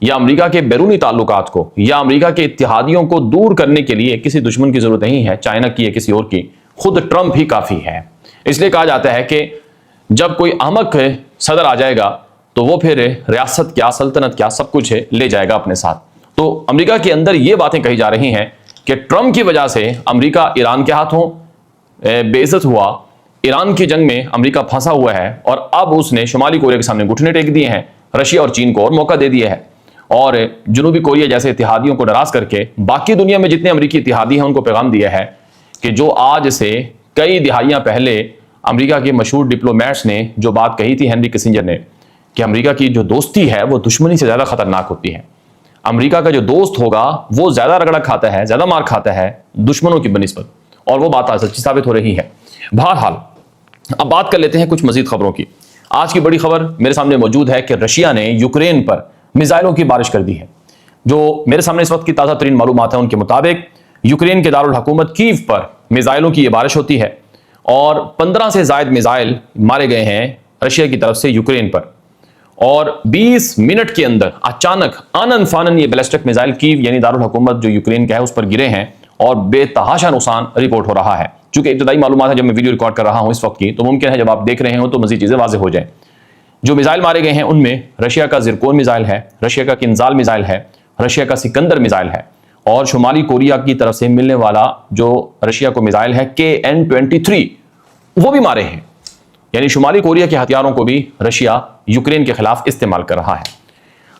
یا امریکہ کے بیرونی تعلقات کو یا امریکہ کے اتحادیوں کو دور کرنے کے لیے کسی دشمن کی ضرورت نہیں ہے، چائنا کی یا کسی اور کی، خود ٹرمپ ہی کافی ہے۔ اس لیے کہا جاتا ہے کہ جب کوئی احمق صدر آ جائے گا تو وہ پھر ریاست کیا، سلطنت کیا، سب کچھ لے جائے گا اپنے ساتھ۔ تو امریکہ کے اندر یہ باتیں کہی جا رہی ہیں کہ ٹرمپ کی وجہ سے امریکہ ایران کے ہاتھوں بے عزت ہوا، ایران کی جنگ میں امریکہ پھنسا ہوا ہے، اور اب اس نے شمالی کوریا کے سامنے گھٹنے ٹیک دیے ہیں، رشیا اور چین کو اور موقع دے دیا ہے، اور جنوبی کوریا جیسے اتحادیوں کو ناراض کر کے باقی دنیا میں جتنے امریکی اتحادی ہیں ان کو پیغام دیا ہے کہ جو آج سے کئی دہائیاں پہلے امریکہ کے مشہور ڈپلومیٹس نے جو بات کہی تھی، ہینری کسنجر نے، کہ امریکہ کی جو دوستی ہے وہ دشمنی سے زیادہ خطرناک ہوتی ہے۔ امریکہ کا جو دوست ہوگا وہ زیادہ رگڑا کھاتا ہے، زیادہ مار کھاتا ہے دشمنوں کی بنسبت، اور وہ بات آج سچی ثابت ہو رہی ہے۔ بہرحال اب بات کر لیتے ہیں کچھ مزید خبروں کی۔ آج کی بڑی خبر میرے سامنے موجود ہے کہ رشیا نے یوکرین پر میزائلوں کی بارش کر دی ہے۔ جو میرے سامنے اس وقت کی تازہ ترین معلومات ہیں ان کے مطابق یوکرین کے دارالحکومت کیو پر میزائلوں کی یہ بارش ہوتی ہے، اور 15 سے زائد میزائل مارے گئے ہیں رشیا کی طرف سے یوکرین پر، اور 20 منٹ کے اندر اچانک آنن فانن یہ بیلسٹک میزائل کیو یعنی دارالحکومت جو یوکرین کا ہے اس پر گرے ہیں، اور بے تحاشا نقصان رپورٹ ہو رہا ہے۔ چونکہ ابتدائی معلومات ہے جب میں ویڈیو ریکارڈ کر رہا ہوں اس وقت کی، تو ممکن ہے جب آپ دیکھ رہے ہوں تو مزید چیزیں واضح ہو جائیں۔ جو میزائل مارے گئے ہیں ان میں رشیا کا زرکون میزائل ہے، رشیا کا کنزال میزائل ہے، رشیا کا سکندر میزائل ہے، اور شمالی کوریا کی طرف سے ملنے والا جو رشیا کو میزائل ہے KN-23 وہ بھی مارے ہیں۔ یعنی شمالی کوریا کے ہتھیاروں کو بھی رشیا یوکرین کے خلاف استعمال کر رہا ہے۔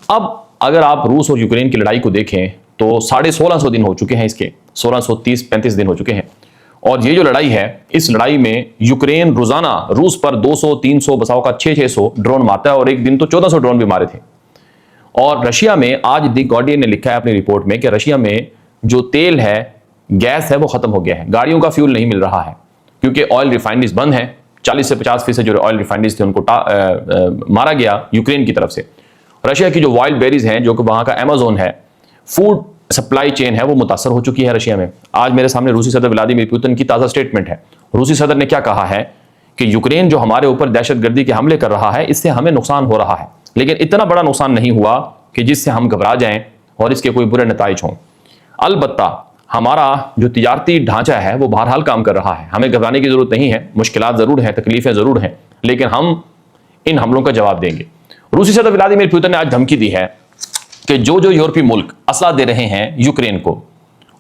اب اگر آپ روس اور یوکرین کی لڑائی کو دیکھیں تو 1650 دن ہو چکے ہیں، اس کے 1630-35 دن ہو چکے ہیں، اور یہ جو لڑائی ہے اس لڑائی میں یوکرین روزانہ روس پر 200-300 بساؤ کا 600 ڈرون مارتا ہے، اور ایک دن تو 1400 ڈرون بھی مارے تھے۔ اور رشیا میں آج دی گارڈین نے لکھا ہے اپنی رپورٹ میں کہ رشیا میں جو تیل ہے، گیس ہے، وہ ختم ہو گیا ہے، گاڑیوں کا فیول نہیں مل رہا ہے، کیونکہ آئل ریفائنریز بند ہیں۔ 40 سے 50% جو آئل ریفائنریز تھے ان کو مارا گیا یوکرین کی طرف سے۔ رشیا کی جو وائلڈ بیریز ہیں جو کہ وہاں کا ایمیزون ہے، فوڈ سپلائی چین ہے، وہ متاثر ہو چکی ہے رشیا میں۔ آج میرے سامنے روسی صدر ولادیمیر پوتن کی تازہ سٹیٹمنٹ ہے۔ روسی صدر نے کیا کہا ہے کہ یوکرین جو ہمارے اوپر دہشت گردی کے حملے کر رہا ہے اس سے ہمیں نقصان ہو رہا ہے، لیکن اتنا بڑا نقصان نہیں ہوا کہ جس سے ہم گھبرا جائیں اور اس کے کوئی برے نتائج ہوں۔ البتہ ہمارا جو تجارتی ڈھانچہ ہے وہ بہرحال کام کر رہا ہے، ہمیں گھبرانے کی ضرورت نہیں ہے، مشکلات ضرور ہیں، تکلیفیں ضرور ہیں، لیکن ہم ان حملوں کا جواب دیں گے۔ روسی صدر ولادیمیر پوتن نے آج دھمکی دی ہے کہ جو یورپی ملک اسلحہ دے رہے ہیں یوکرین کو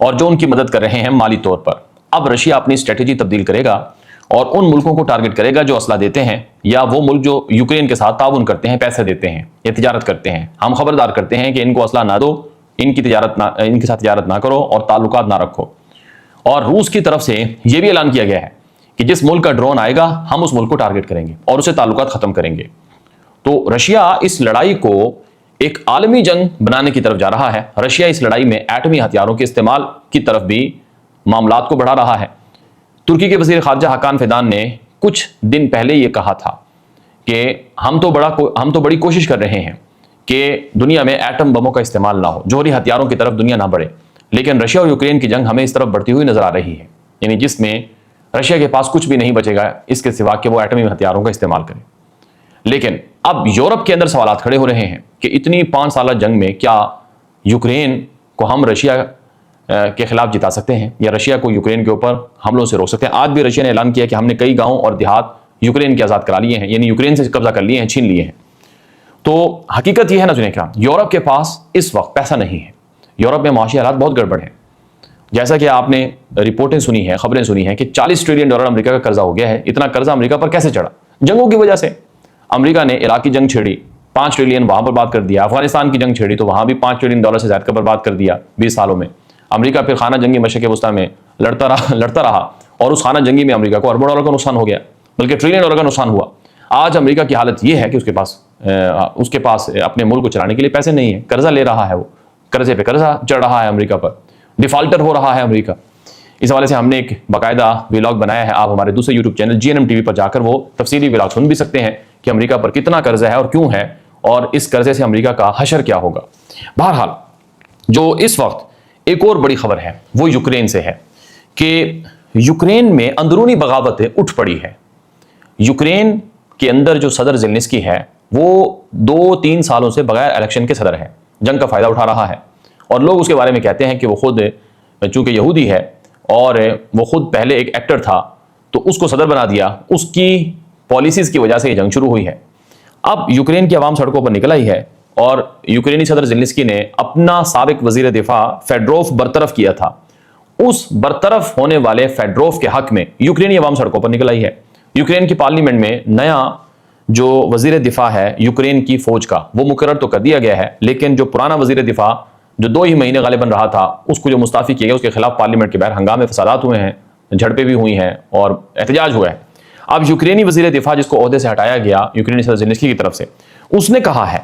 اور جو ان کی مدد کر رہے ہیں مالی طور پر، اب رشیا اپنی اسٹریٹجی تبدیل کرے گا اور ان ملکوں کو ٹارگٹ کرے گا جو اسلحہ دیتے ہیں، یا وہ ملک جو یوکرین کے ساتھ تعاون کرتے ہیں، پیسے دیتے ہیں یا تجارت کرتے ہیں۔ ہم خبردار کرتے ہیں کہ ان کو اسلحہ نہ دو، ان کے ساتھ تجارت نہ کرو اور تعلقات نہ رکھو۔ اور روس کی طرف سے یہ بھی اعلان کیا گیا ہے کہ جس ملک کا ڈرون آئے گا ہم اس ملک کو ٹارگٹ کریں گے اور اسے تعلقات ختم کریں گے۔ تو رشیا اس لڑائی کو ایک عالمی جنگ بنانے کی طرف جا رہا ہے۔ رشیا اس لڑائی میں ایٹمی ہتھیاروں کے استعمال کی طرف بھی معاملات کو بڑھا رہا ہے۔ ترکی کے وزیر خارجہ حکان فیدان نے کچھ دن پہلے یہ کہا تھا کہ ہم تو بڑی کوشش کر رہے ہیں کہ دنیا میں ایٹم بموں کا استعمال نہ ہو، جوہری ہتھیاروں کی طرف دنیا نہ بڑھے، لیکن رشیا اور یوکرین کی جنگ ہمیں اس طرف بڑھتی ہوئی نظر آ رہی ہے، یعنی جس میں رشیا کے پاس کچھ بھی نہیں بچے گا اس کے سوا کہ وہ ایٹمی ہتھیاروں کا استعمال کرے۔ لیکن اب یورپ کے اندر سوالات کھڑے ہو رہے ہیں کہ اتنی 5 سالہ جنگ میں کیا یوکرین کو ہم رشیا کے خلاف جتا سکتے ہیں، یا رشیا کو یوکرین کے اوپر حملوں سے روک سکتے ہیں؟ آج بھی رشیا نے اعلان کیا کہ ہم نے کئی گاؤں اور دیہات یوکرین کے آزاد کرا لیے ہیں، یعنی یوکرین سے قبضہ کر لیے ہیں، چھین لیے ہیں۔ تو حقیقت یہ ہے ناظرین کرام، یورپ کے پاس اس وقت پیسہ نہیں ہے، یورپ میں معاشی حالات بہت گڑبڑ ہیں۔ جیسا کہ آپ نے رپورٹیں سنی ہیں، خبریں سنی ہیں کہ $40 ٹریلین امریکہ کا قرضہ ہو گیا ہے۔ اتنا قرضہ امریکہ پر کیسے چڑھا؟ جنگوں کی وجہ سے۔ امریکہ نے عراق کی جنگ چھیڑی، $5 ٹریلین وہاں برباد کر دیا۔ افغانستان کی جنگ چھیڑی تو وہاں بھی $5 ٹریلین سے زائد کا برباد کر دیا 20 سالوں میں۔ امریکہ پھر خانہ جنگی مشرق وسطیٰ میں لڑتا رہا اور اس خانہ جنگی میں امریکہ کو $اربوں کا نقصان ہو گیا، بلکہ $1 ٹریلین کا نقصان ہوا۔ آج امریکہ کی حالت یہ ہے کہ اس کے پاس اپنے ملک کو چلانے کے لیے پیسے نہیں ہیں، قرضہ لے رہا ہے، وہ قرضے پہ قرضہ چڑھ رہا ہے، امریکہ پر ڈیفالٹر ہو رہا ہے امریکہ۔ اس حوالے سے ہم نے ایک باقاعدہ ولاگ بنایا ہے، آپ ہمارے دوسرے یوٹیوب چینل GNM TV پر جا کر وہ تفصیلی ولاگ سن بھی سکتے ہیں کہ امریکہ پر کتنا قرضہ ہے اور کیوں ہے، اور اس قرضے سے امریکہ کا حشر کیا ہوگا۔ بہرحال جو اس وقت ایک اور بڑی خبر ہے وہ یوکرین سے ہے کہ یوکرین میں اندرونی بغاوتیں اٹھ پڑی ہے۔ یوکرین کے اندر جو صدر زیلنسکی ہے وہ 2-3 سالوں سے بغیر الیکشن کے صدر ہے، جنگ کا فائدہ اٹھا رہا ہے، اور لوگ اس کے بارے میں کہتے ہیں کہ وہ خود چونکہ یہودی ہے اور وہ خود پہلے ایک ایکٹر تھا تو اس کو صدر بنا دیا، اس کی پالیسیز کی وجہ سے یہ جنگ شروع ہوئی ہے۔ اب یوکرین کی عوام سڑکوں پر نکل آئی ہے اور یوکرینی صدر زیلنسکی نے اپنا سابق وزیر دفاع فیڈروف برطرف کیا تھا، اس برطرف ہونے والے فیڈروف کے حق میں یوکرینی عوام سڑکوں پر نکل آئی ہے۔ یوکرین کی پارلیمنٹ میں نیا جو وزیر دفاع ہے یوکرین کی فوج کا وہ مقرر تو کر دیا گیا ہے، لیکن جو پرانا وزیر دفاع جو 2 ہی مہینے غالباً رہا تھا اس کو جو مستعفی کیا گیا، اس کے خلاف پارلیمنٹ کے باہر ہنگامے فسادات ہوئے ہیں، جھڑپیں بھی ہوئی ہیں اور احتجاج ہوا ہے۔ اب یوکرینی وزیر دفاع جس کو عہدے سے ہٹایا گیا یوکرینی صدر زیلنسکی کی طرف سے، اس نے کہا ہے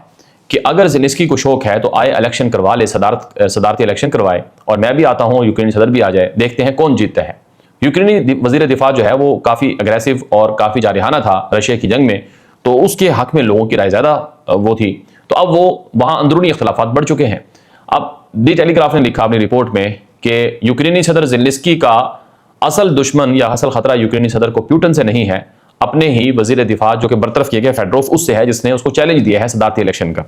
کہ اگر زیلنسکی کو شوق ہے تو آئے الیکشن کروا لے، صدارتی الیکشن کروائے اور میں بھی آتا ہوں، یوکرینی صدر بھی آ جائے، دیکھتے ہیں کون جیتتا ہے۔ یوکرینی وزیر دفاع جو ہے وہ کافی اگریسو اور کافی جارحانہ تھا رشیا کی جنگ میں، تو اس کے حق میں لوگوں کی رائے زیادہ وہ تھی، تو اب وہ وہاں اندرونی اختلافات بڑھ چکے ہیں۔ اب دی ٹیلی گراف نے لکھا اپنی رپورٹ میں کہ یوکرینی صدر زیلنسکی کا اصل دشمن یا اصل خطرہ یوکرینی صدر کو پیوٹن سے نہیں ہے، اپنے ہی وزیر دفاع جو کہ برطرف کیا گیا فیڈروف اس سے ہے، جس نے اس کو چیلنج دیا ہے صدارتی الیکشن کا۔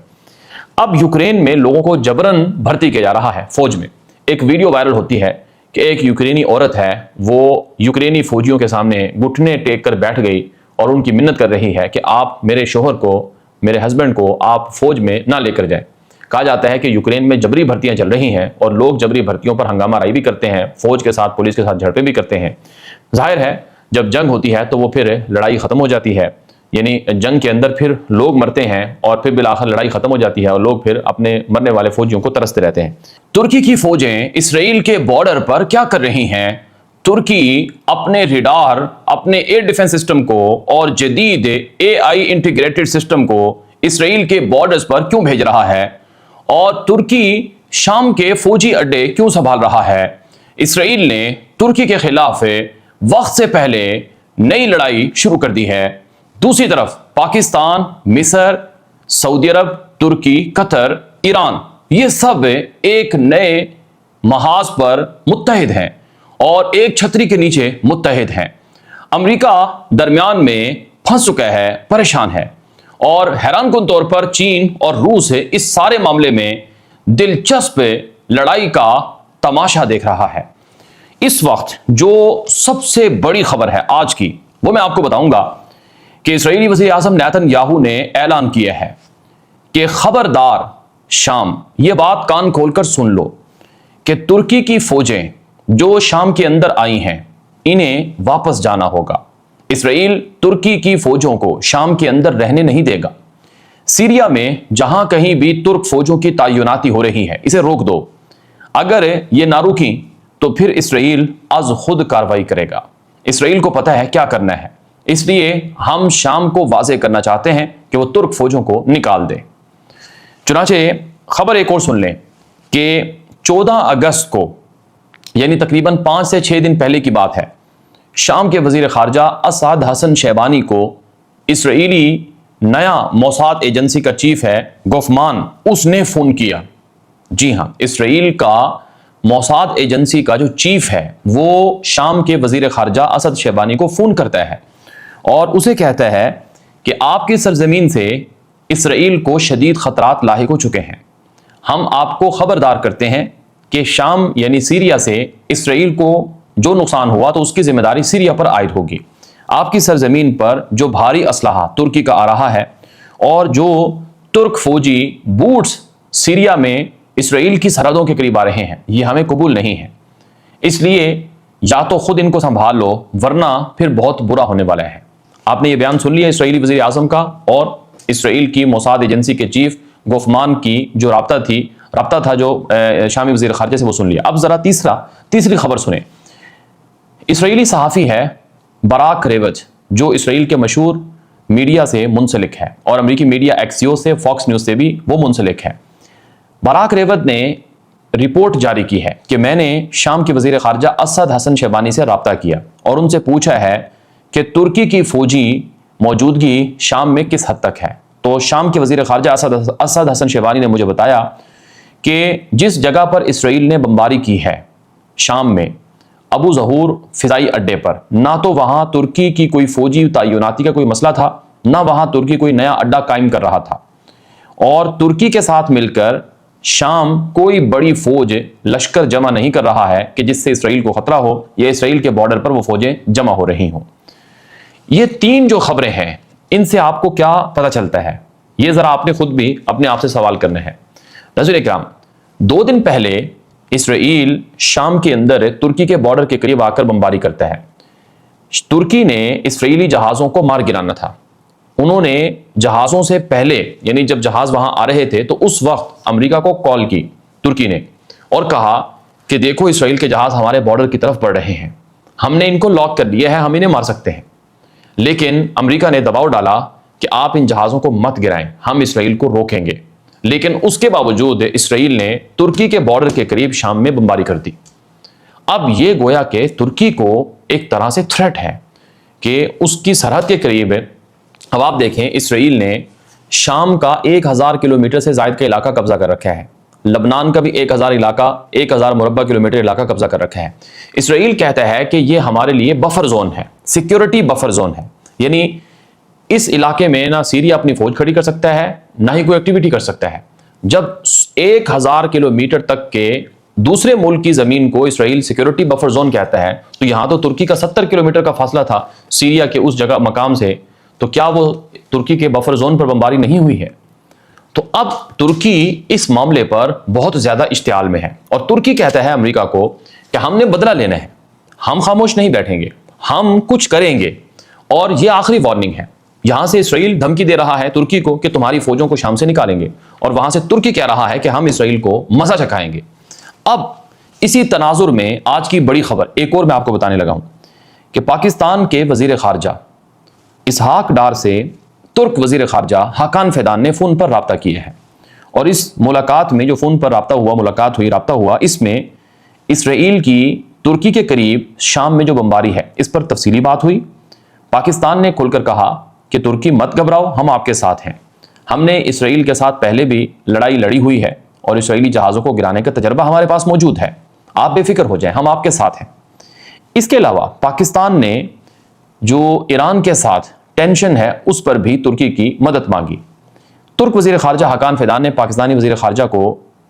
اب یوکرین میں لوگوں کو جبرن بھرتی کیا جا رہا ہے فوج میں۔ ایک ویڈیو وائرل ہوتی ہے کہ ایک یوکرینی عورت ہے، وہ یوکرینی فوجیوں کے سامنے گھٹنے ٹیک کر بیٹھ گئی اور ان کی منت کر رہی ہے کہ آپ میرے شوہر کو، میرے ہسبینڈ کو آپ فوج میں نہ لے کر جائیں۔ کہا جاتا ہے کہ یوکرین میں جبری بھرتیاں چل رہی ہیں اور لوگ جبری بھرتیوں پر ہنگامہ آرائی بھی کرتے ہیں، فوج کے ساتھ پولیس کے ساتھ جھڑپیں بھی کرتے ہیں۔ ظاہر ہے جب جنگ ہوتی ہے تو وہ پھر لڑائی ختم ہو جاتی ہے، یعنی جنگ کے اندر پھر لوگ مرتے ہیں اور پھر بالآخر لڑائی ختم ہو جاتی ہے اور لوگ پھر اپنے مرنے والے فوجیوں کو ترستے رہتے ہیں۔ ترکی کی فوجیں اسرائیل کے بارڈر پر کیا کر رہی ہیں؟ ترکی اپنے ریڈار، اپنے ایئر ڈیفنس سسٹم کو اور جدید AI انٹیگریٹڈ سسٹم کو اسرائیل کے بارڈرز پر کیوں بھیج رہا ہے؟ اور ترکی شام کے فوجی اڈے کیوں سنبھال رہا ہے؟ اسرائیل نے ترکی کے خلاف وقت سے پہلے نئی لڑائی شروع کر دی ہے۔ دوسری طرف پاکستان، مصر، سعودی عرب، ترکی، قطر، ایران، یہ سب ایک نئے محاذ پر متحد ہیں اور ایک چھتری کے نیچے متحد ہیں۔ امریکہ درمیان میں پھنس چکا ہے، پریشان ہے، اور حیران کن طور پر چین اور روس اس سارے معاملے میں دلچسپ لڑائی کا تماشا دیکھ رہا ہے۔ اس وقت جو سب سے بڑی خبر ہے آج کی وہ میں آپ کو بتاؤں گا کہ اسرائیلی وزیر اعظم نیتن یاہو نے اعلان کیا ہے کہ خبردار شام، یہ بات کان کھول کر سن لو کہ ترکی کی فوجیں جو شام کے اندر آئی ہیں انہیں واپس جانا ہوگا۔ اسرائیل ترکی کی فوجوں کو شام کے اندر رہنے نہیں دے گا۔ سیریا میں جہاں کہیں بھی ترک فوجوں کی تعیناتی ہو رہی ہے اسے روک دو۔ اگر یہ نہ روکیں تو پھر اسرائیل از خود کارروائی کرے گا۔ اسرائیل کو پتہ ہے کیا کرنا ہے، اس لیے ہم شام کو واضح کرنا چاہتے ہیں کہ وہ ترک فوجوں کو نکال دے۔ چنانچہ خبر ایک اور سن لیں کہ 14 اگست کو، یعنی تقریباً 5 سے 6 دن پہلے کی بات ہے، شام کے وزیر خارجہ اسعد حسن شیبانی کو اسرائیلی نیا موساد ایجنسی کا چیف ہے گوفمان، اس نے فون کیا۔ جی ہاں، اسرائیل کا موساد ایجنسی کا جو چیف ہے وہ شام کے وزیر خارجہ اسد شیبانی کو فون کرتا ہے اور اسے کہتا ہے کہ آپ کی سرزمین سے اسرائیل کو شدید خطرات لاحق ہو چکے ہیں۔ ہم آپ کو خبردار کرتے ہیں کہ شام یعنی سیریا سے اسرائیل کو جو نقصان ہوا تو اس کی ذمہ داری سیریا پر عائد ہوگی۔ آپ کی سرزمین پر جو بھاری اسلحہ ترکی کا آ رہا ہے اور جو ترک فوجی بوٹس سیریا میں اسرائیل کی سرحدوں کے قریب آ رہے ہیں، یہ ہمیں قبول نہیں ہے۔ اس لیے یا تو خود ان کو سنبھال لو ورنہ پھر بہت برا ہونے والا ہے۔ آپ نے یہ بیان سن لیا اسرائیلی وزیر اعظم کا اور اسرائیل کی موساد ایجنسی کے چیف گوفمان کی جو رابطہ تھا جو شامی وزیر خارجہ سے، وہ سن لیا۔ اب ذرا تیسری خبر سنیں۔ اسرائیلی صحافی ہے براک ریوج جو اسرائیل کے مشہور میڈیا سے منسلک ہے اور امریکی میڈیا ایکسیوس سے، فاکس نیوز سے بھی وہ منسلک ہے۔ براک ریوج نے رپورٹ جاری کی ہے کہ میں نے شام کے وزیر خارجہ اسعد حسن شیبانی سے رابطہ کیا اور ان سے پوچھا ہے کہ ترکی کی فوجی موجودگی شام میں کس حد تک ہے۔ تو شام کے وزیر خارجہ اسعد حسن شیبانی نے مجھے بتایا کہ جس جگہ پر اسرائیل نے بمباری کی ہے شام میں، ابو ظہور فضائی اڈے پر، نہ تو وہاں ترکی کی کوئی فوجی تعیناتی کا کوئی مسئلہ تھا، نہ وہاں ترکی کوئی نیا اڈا قائم کر رہا تھا، اور ترکی کے ساتھ مل کر شام کوئی بڑی فوج لشکر جمع نہیں کر رہا ہے کہ جس سے اسرائیل کو خطرہ ہو یا اسرائیل کے بارڈر پر وہ فوجیں جمع ہو رہی ہوں۔ یہ تین جو خبریں ہیں ان سے آپ کو کیا پتہ چلتا ہے، یہ ذرا آپ نے خود بھی اپنے آپ سے سوال کرنا ہے۔ ناظرین اکرام، 2 دن پہلے اسرائیل شام کے اندر ترکی کے بارڈر کے قریب آ کر بمباری کرتا ہے۔ ترکی نے اسرائیلی جہازوں کو مار گرانا تھا۔ انہوں نے جہازوں سے پہلے، یعنی جب جہاز وہاں آ رہے تھے تو اس وقت امریکہ کو کال کی ترکی نے اور کہا کہ دیکھو اسرائیل کے جہاز ہمارے بارڈر کی طرف بڑھ رہے ہیں، ہم نے ان کو لاک کر دیا ہے، ہم انہیں مار سکتے ہیں۔ لیکن امریکہ نے دباؤ ڈالا کہ آپ ان جہازوں کو مت گرائیں، ہم اسرائیل کو روکیں گے۔ لیکن اس کے باوجود اسرائیل نے ترکی کے بارڈر کے قریب شام میں بمباری کر دی۔ اب یہ گویا کہ ترکی کو ایک طرح سے تھریٹ ہے کہ اس کی سرحد کے قریب ہے۔ اب آپ دیکھیں اسرائیل نے شام کا 1000 کلومیٹر سے زائد کا علاقہ قبضہ کر رکھا ہے، لبنان کا بھی 1000 مربع کلومیٹر علاقہ قبضہ کر رکھا ہے۔ اسرائیل کہتا ہے کہ یہ ہمارے لیے بفر زون ہے، سیکیورٹی بفر زون ہے، یعنی اس علاقے میں نہ سیریا اپنی فوج کھڑی کر سکتا ہے نہ ہی کوئی ایکٹیویٹی کر سکتا ہے۔ جب 1000 کلومیٹر تک کے دوسرے ملک کی زمین کو اسرائیل سیکیورٹی بفر زون کہتا ہے تو یہاں تو ترکی کا 70 کلومیٹر کا فاصلہ تھا سیریا کے اس جگہ مقام سے، تو کیا وہ ترکی کے بفر زون پر بمباری نہیں ہوئی ہے؟ تو اب ترکی اس معاملے پر بہت زیادہ اشتعال میں ہے، اور ترکی کہتا ہے امریکہ کو کہ ہم نے بدلہ لینا ہے، ہم خاموش نہیں بیٹھیں گے، ہم کچھ کریں گے۔ اور یہ آخری وارننگ ہے، یہاں سے اسرائیل دھمکی دے رہا ہے ترکی کو کہ تمہاری فوجوں کو شام سے نکالیں گے، اور وہاں سے ترکی کہہ رہا ہے کہ ہم اسرائیل کو مزہ چکھائیں گے۔ اب اسی تناظر میں آج کی بڑی خبر ایک اور میں آپ کو بتانے لگا ہوں کہ پاکستان کے وزیر خارجہ اسحاق ڈار سے ترک وزیر خارجہ حاکان فیدان نے فون پر رابطہ کیا ہے، اور اس ملاقات میں جو فون پر رابطہ ہوا اس میں اسرائیل کی ترکی کے قریب شام میں جو بمباری ہے اس پر تفصیلی بات ہوئی۔ پاکستان نے کھل کر کہا کہ ترکی مت گھبراؤ، ہم آپ کے ساتھ ہیں، ہم نے اسرائیل کے ساتھ پہلے بھی لڑائی لڑی ہوئی ہے اور اسرائیلی جہازوں کو گرانے کا تجربہ ہمارے پاس موجود ہے، آپ بے فکر ہو جائیں، ہم آپ کے ساتھ ہیں۔ اس کے علاوہ پاکستان نے جو ایران کے ساتھ ٹینشن ہے اس پر بھی ترکی کی مدد مانگی۔ ترک وزیر خارجہ حاکان فیدان نے پاکستانی وزیر خارجہ کو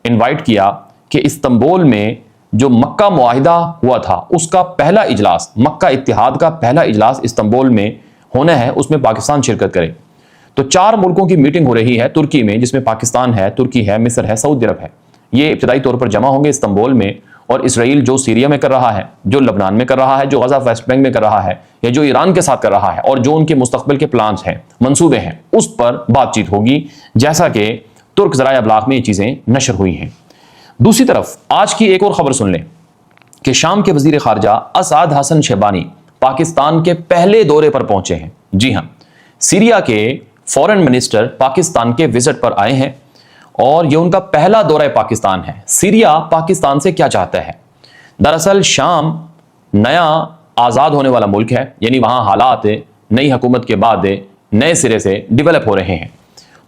انوائٹ کیا کہ استنبول میں جو مکہ معاہدہ ہوا تھا اس کا پہلا اجلاس، مکہ اتحاد کا پہلا اجلاس استنبول میں ہونا ہے، اس میں پاکستان شرکت کرے۔ تو 4 ملکوں کی میٹنگ ہو رہی ہے ترکی میں، جس میں پاکستان ہے، ترکی ہے، مصر ہے، سعودی عرب ہے۔ یہ ابتدائی طور پر جمع ہوں گے استنبول میں، اور اسرائیل جو سیریا میں کر رہا ہے، جو لبنان میں کر رہا ہے، جو غزہ ویسٹ بینک میں کر رہا ہے، یا جو ایران کے ساتھ کر رہا ہے، اور جو ان کے مستقبل کے پلانز ہیں، منصوبے ہیں، اس پر بات چیت ہوگی، جیسا کہ ترک ذرائع ابلاغ میں یہ چیزیں نشر ہوئی ہیں۔ دوسری طرف آج کی ایک اور خبر سن لیں کہ شام کے وزیر خارجہ اسعد حسن شیبانی پاکستان کے پہلے دورے پر پہنچے ہیں۔ جی ہاں، سیریا کے فورن منسٹر پاکستان کے وزٹ پر آئے ہیں، اور یہ ان کا پہلا دورہ پاکستان ہے۔ سیریا پاکستان سے کیا چاہتا ہے؟ دراصل شام نیا آزاد ہونے والا ملک ہے، یعنی وہاں حالات نئی حکومت کے بعد نئے سرے سے ڈیولپ ہو رہے ہیں۔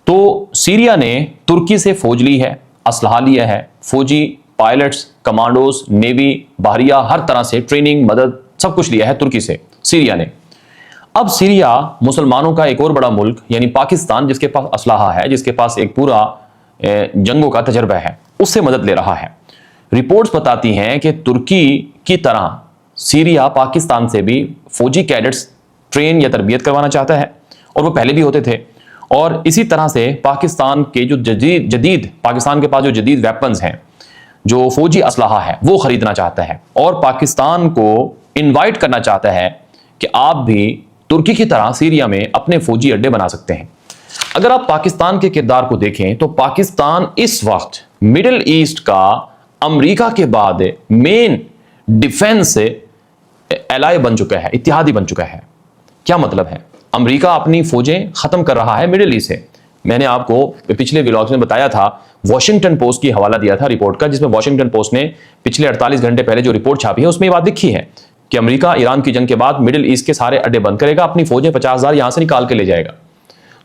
تو سیریا نے ترکی سے فوج لی ہے، اسلحہ لیا ہے، فوجی پائلٹس، کمانڈوز، نیوی، بحریہ، ہر طرح سے ٹریننگ، مدد، سب کچھ لیا ہے ترکی سے سیریا نے۔ اب سیریا مسلمانوں کا ایک اور بڑا ملک یعنی پاکستان، جس کے پاس اسلحہ ہے، جس کے پاس ایک پورا جنگوں کا تجربہ ہے، اس سے مدد لے رہا ہے۔ رپورٹس بتاتی ہیں کہ ترکی کی طرح سیریا پاکستان سے بھی فوجی کیڈٹس ٹرین یا تربیت کروانا چاہتا ہے، اور وہ پہلے بھی ہوتے تھے، اور اسی طرح سے پاکستان کے جو پاکستان کے پاس جو جدید ویپنز ہیں، جو فوجی اسلحہ ہے، وہ خریدنا چاہتا ہے، اور پاکستان کو انوائٹ کرنا چاہتا ہے کہ آپ بھی ترکی کی طرح سیریا میں اپنے فوجی اڈے بنا سکتے ہیں۔ اگر آپ پاکستان کے کردار کو دیکھیں تو پاکستان اس وقت مڈل ایسٹ کا امریکہ کے بعد مین ڈیفنس ایلائی بن چکا ہے، اتحادی بن چکا ہے۔ کیا مطلب ہے؟ امریکہ اپنی فوجیں ختم کر رہا ہے مڈل ایسٹ سے۔ میں نے آپ کو پچھلے ویلاگز میں بتایا تھا، واشنگٹن پوسٹ کی حوالہ دیا تھا رپورٹ کا، جس میں واشنگٹن پوسٹ نے پچھلے 48 گھنٹے پہلے جو رپورٹ چھاپی ہے اس میں یہ بات لکھی ہے کہ امریکہ ایران کی جنگ کے بعد مڈل ایسٹ کے سارے اڈے بند کرے گا، اپنی فوجیں 50,000 یہاں سے نکال کے لے جائے گا۔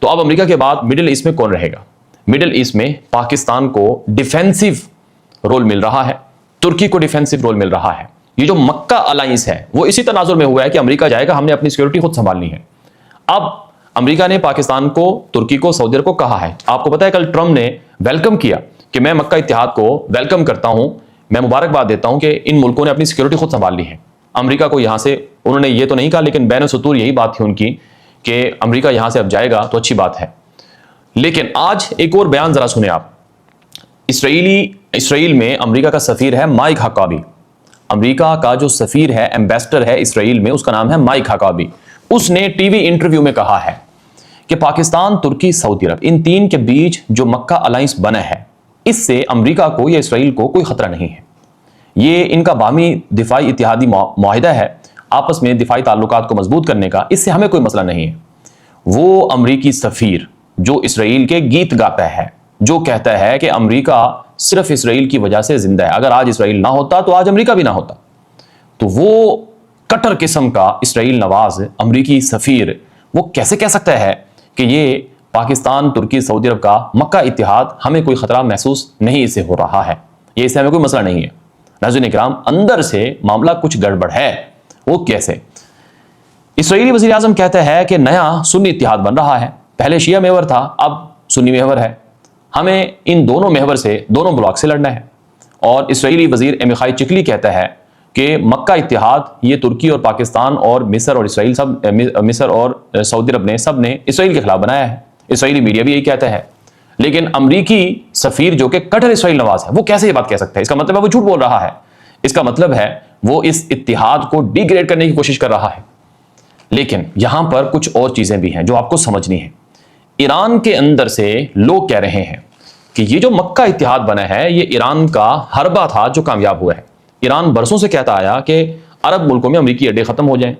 تو اب امریکہ کے بعد مڈل ایسٹ میں کون رہے گا؟ مڈل ایسٹ میں پاکستان کو ڈیفینسو رول مل رہا ہے، ترکی کو ڈیفینسو رول مل رہا ہے۔ یہ جو مکہ الائنس ہے وہ اسی تناظر میں ہوا ہے کہ امریکہ جائے گا، ہم نے اپنی سیکورٹی خود سنبھالنی ہے۔ اب امریکہ نے پاکستان کو، ترکی کو، سعودی عرب کو کہا ہے، آپ کو پتا ہے کل ٹرمپ نے ویلکم کیا کہ میں مکہ اتحاد کو ویلکم کرتا ہوں، میں مبارکباد دیتا ہوں کہ ان ملکوں نے اپنی سیکورٹی خود سنبھال لی ہے۔ امریکہ کو یہاں سے انہوں نے یہ تو نہیں کہا، لیکن بین السطور یہی بات تھی ان کی کہ امریکہ یہاں سے اب جائے گا تو اچھی بات ہے۔ لیکن آج ایک اور بیان ذرا سنیں آپ۔ اسرائیل میں امریکہ کا سفیر ہے مائک حقابی۔ امریکہ کا جو سفیر ہے، ایمبیسڈر ہے اسرائیل میں، اس کا نام ہے مائک حقابی۔ اس نے ٹی وی انٹرویو میں کہا ہے کہ پاکستان، ترکی، سعودی عرب، ان تین کے بیچ جو مکہ الائنس بنا ہے، اس سے امریکہ کو یا اسرائیل کو کوئی خطرہ نہیں ہے۔ یہ ان کا باہمی دفاعی اتحادی معاہدہ ہے، آپس میں دفاعی تعلقات کو مضبوط کرنے کا، اس سے ہمیں کوئی مسئلہ نہیں ہے۔ وہ امریکی سفیر جو اسرائیل کے گیت گاتا ہے، جو کہتا ہے کہ امریکہ صرف اسرائیل کی وجہ سے زندہ ہے، اگر آج اسرائیل نہ ہوتا تو آج امریکہ بھی نہ ہوتا، تو وہ کٹر قسم کا اسرائیل نواز امریکی سفیر وہ کیسے کہہ سکتا ہے کہ یہ پاکستان، ترکی، سعودی عرب کا مکہ اتحاد ہمیں کوئی خطرہ محسوس نہیں اسے ہو رہا ہے، یہ اس سے ہمیں کوئی مسئلہ نہیں ہے۔ ناظرین کرام، اندر سے معاملہ کچھ گڑبڑ ہے۔ وہ کیسے؟ اسرائیلی وزیر اعظم کہتا ہے کہ نیا سنی اتحاد بن رہا ہے، پہلے شیعہ محور تھا، اب سنی محور ہے، ہمیں ان دونوں محور سے، دونوں بلاک سے لڑنا ہے۔ اور اسرائیلی وزیر عمیخائی چکلی کہتا ہے کہ مکہ اتحاد یہ ترکی اور پاکستان اور مصر اور اسرائیل مصر اور سعودی عرب نے سب نے اسرائیل کے خلاف بنایا ہے۔ اسرائیلی میڈیا بھی یہی کہتا ہے، لیکن امریکی سفیر جو کہ کٹر اسرائیل نواز ہے، وہ کیسے یہ بات کہہ سکتا ہے؟ اس کا مطلب ہے وہ جھوٹ بول رہا ہے، اس کا مطلب ہے وہ اس اتحاد کو ڈی گریڈ کرنے کی کوشش کر رہا ہے۔ لیکن یہاں پر کچھ اور چیزیں بھی ہیں جو آپ کو سمجھنی ہیں۔ ایران کے اندر سے لوگ کہہ رہے ہیں کہ یہ جو مکہ اتحاد بنا ہے، یہ ایران کا حربہ تھا جو کامیاب ہوا ہے۔ ایران برسوں سے کہتا آیا کہ عرب ملکوں میں امریکی اڈے ختم ہو جائیں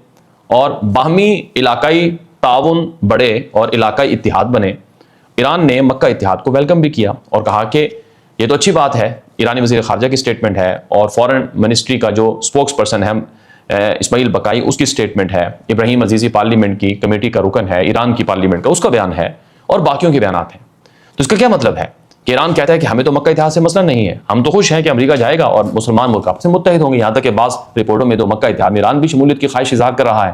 اور باہمی علاقائی تعاون بڑھے اور علاقائی اتحاد بنے۔ ایران نے مکہ اتحاد کو ویلکم بھی کیا اور کہا کہ یہ تو اچھی بات ہے۔ ایرانی وزیر خارجہ کی سٹیٹمنٹ ہے، اور فورن منسٹری کا جو سپوکس پرسن ہے اسماعیل بقائی، اس کی سٹیٹمنٹ ہے، ابراہیم عزیزی پارلیمنٹ کی کمیٹی کا رکن ہے ایران کی پارلیمنٹ کا، اس کا بیان ہے، اور باقیوں کے بیانات ہیں۔ تو اس کا کیا مطلب ہے کہ ایران کہتا ہے کہ ہمیں تو مکہ اتحاد سے مسئلہ نہیں ہے، ہم تو خوش ہیں کہ امریکہ جائے گا اور مسلمان ملک آپس میں متحد ہوں گے، یہاں تک کہ بعض رپورٹوں میں تو مکہ اتحاد میں ایران بھی شمولیت کی خواہش اظہار کر رہا ہے۔